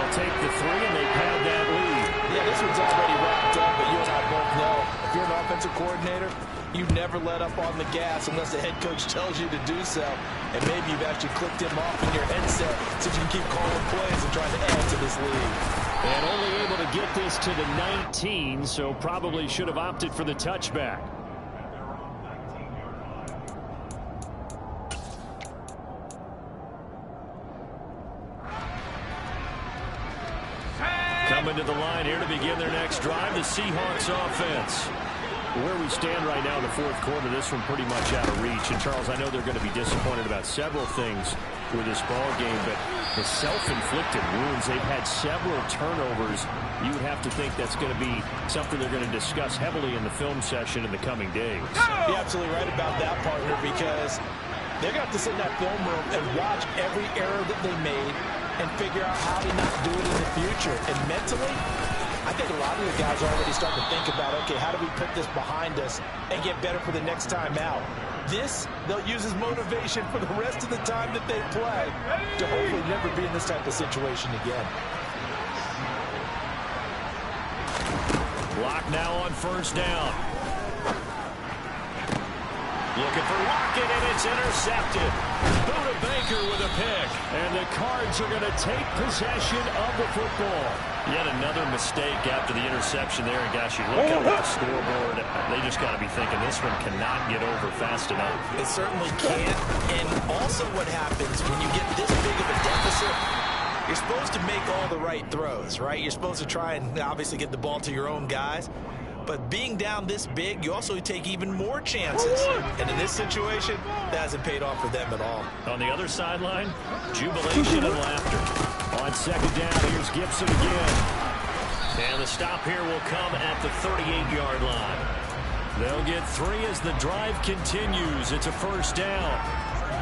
They'll take the three, and they pad that lead. Yeah, this one's already wrapped up, but you and I both know if you're an offensive coordinator, you never let up on the gas unless the head coach tells you to do so. And maybe you've actually clicked him off in your headset so you can keep calling plays and trying to add to this lead. And only able to get this to the 19, so probably should have opted for the touchback. Coming to the line here to begin their next drive, the Seahawks offense. Where we stand right now in the fourth quarter, this one pretty much out of reach. And, Charles, I know they're going to be disappointed about several things with this ball game, but the self-inflicted wounds, they've had several turnovers. You would have to think that's going to be something they're going to discuss heavily in the film session in the coming days. You're absolutely right about that, partner, because they're going to have to sit in that film room and watch every error that they made and figure out how to not do it in the future. And mentally, I think a lot of the guys are already starting to think about, okay, how do we put this behind us and get better for the next time out? This, they'll use as motivation for the rest of the time that they play to hopefully never be in this type of situation again. Block now on first down. Looking for Lockett, and it's intercepted. Buda Baker with a pick. And the Cards are going to take possession of the football. Yet another mistake after the interception there. And gosh, you look up at the scoreboard, they just got to be thinking this one cannot get over fast enough. It certainly can't. And also what happens when you get this big of a deficit, you're supposed to make all the right throws, right? You're supposed to try and obviously get the ball to your own guys. But being down this big, you also take even more chances. And in this situation, that hasn't paid off for them at all. On the other sideline, jubilation and laughter. On second down, here's Gibson again. And the stop here will come at the 38-yard line. They'll get three as the drive continues. It's a first down.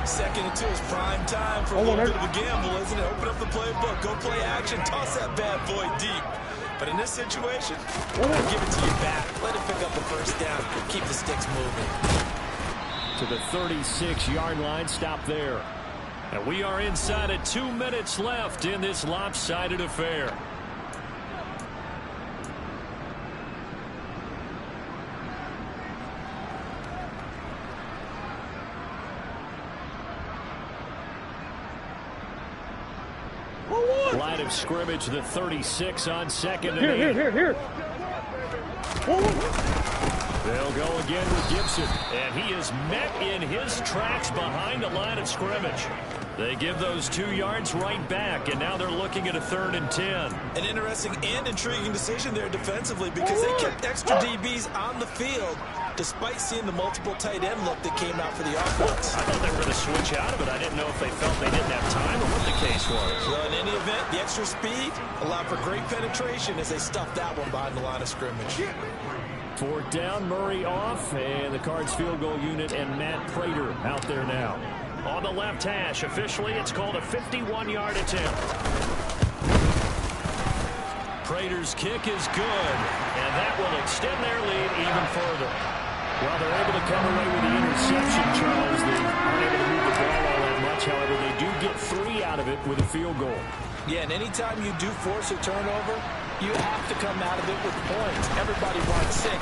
Second and 2 is prime time for a little bit of a gamble, isn't it? Open up the playbook, go play action, toss that bad boy deep. But in this situation, give it to your back. Let it pick up the first down. Keep the sticks moving. To the 36-yard line, stop there. And we are inside of 2 minutes left in this lopsided affair. Line of scrimmage, the 36 on second and 8. Here. They'll go again with Gibson, and he is met in his tracks behind the line of scrimmage. They give those 2 yards right back, and now they're looking at a 3rd and 10. An interesting and intriguing decision there defensively because they kept extra DBs on the field despite seeing the multiple tight end look that came out for the offense. I thought they were going to switch out of it. I didn't know if they felt they didn't have time or what the case was. Well, in any event, the extra speed allowed for great penetration as they stuffed that one behind the line of scrimmage. 4th down, Murray off, and the Cards field goal unit and Matt Prater out there now. On the left hash, officially it's called a 51-yard attempt. Prater's kick is good, and that will extend their lead even further. Well, they're able to come away with the interception, Charles. They aren't able to move the ball all that much. However, they do get 3 out of it with a field goal. Yeah, and anytime you do force a turnover, you have to come out of it with points. Everybody wants 6.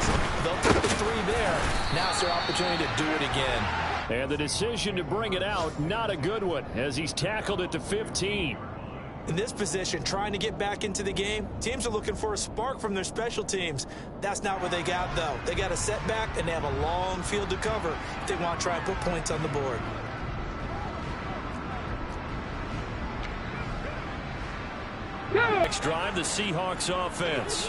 They'll take the 3 there. Now it's their opportunity to do it again. And the decision to bring it out, not a good one, as he's tackled at the 15. In this position, trying to get back into the game, teams are looking for a spark from their special teams. That's not what they got, though. They got a setback, and they have a long field to cover if they want to try and put points on the board. Next drive, the Seahawks offense.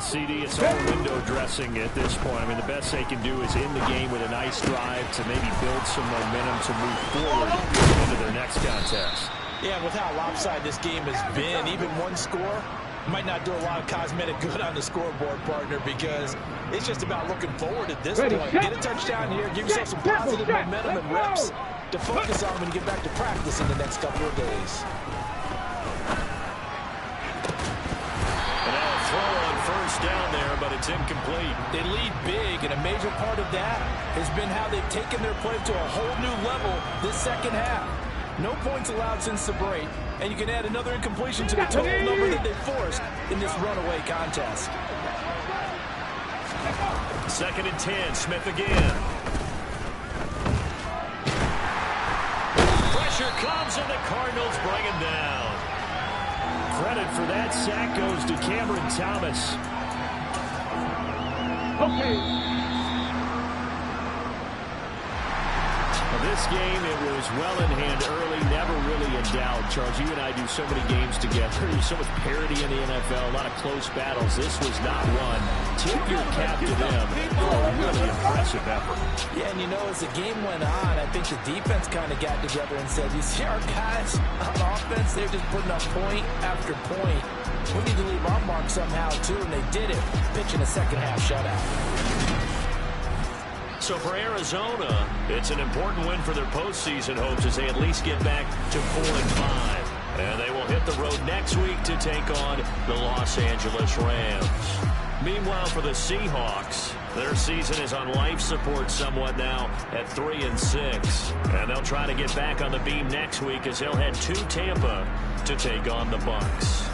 CD, it's all window dressing at this point. I mean, the best they can do is in the game with a nice drive to maybe build some momentum to move forward into their next contest. Yeah, with how lopsided this game has been, even one score might not do a lot of cosmetic good on the scoreboard, partner, because it's just about looking forward at this point. Get a touchdown here, give yourself some positive momentum and reps to focus on when you get back to practice in the next couple of days. First down there, but it's incomplete. They lead big, and a major part of that has been how they've taken their play to a whole new level this second half. No points allowed since the break, and you can add another incompletion to the total number that they forced in this runaway contest. 2nd and 10, Smith again. Pressure comes, and the Cardinals bring him down. Credit for that sack goes to Cameron Thomas. This game, it was well in hand early, never really in doubt. Charles, you and I do so many games together. There's so much parity in the NFL, a lot of close battles. This was not one. Tip your cap to them for a really impressive effort. Yeah, and you know, as the game went on, I think the defense kind of got together and said, you see our guys on offense, they're just putting up point after point. We need to leave our mark somehow, too, and they did it, pitching a second-half shutout. So for Arizona, it's an important win for their postseason hopes as they at least get back to 4-5. And they will hit the road next week to take on the Los Angeles Rams. Meanwhile, for the Seahawks, their season is on life support somewhat now at 3-6. And they'll try to get back on the beam next week as they'll head to Tampa to take on the Bucs.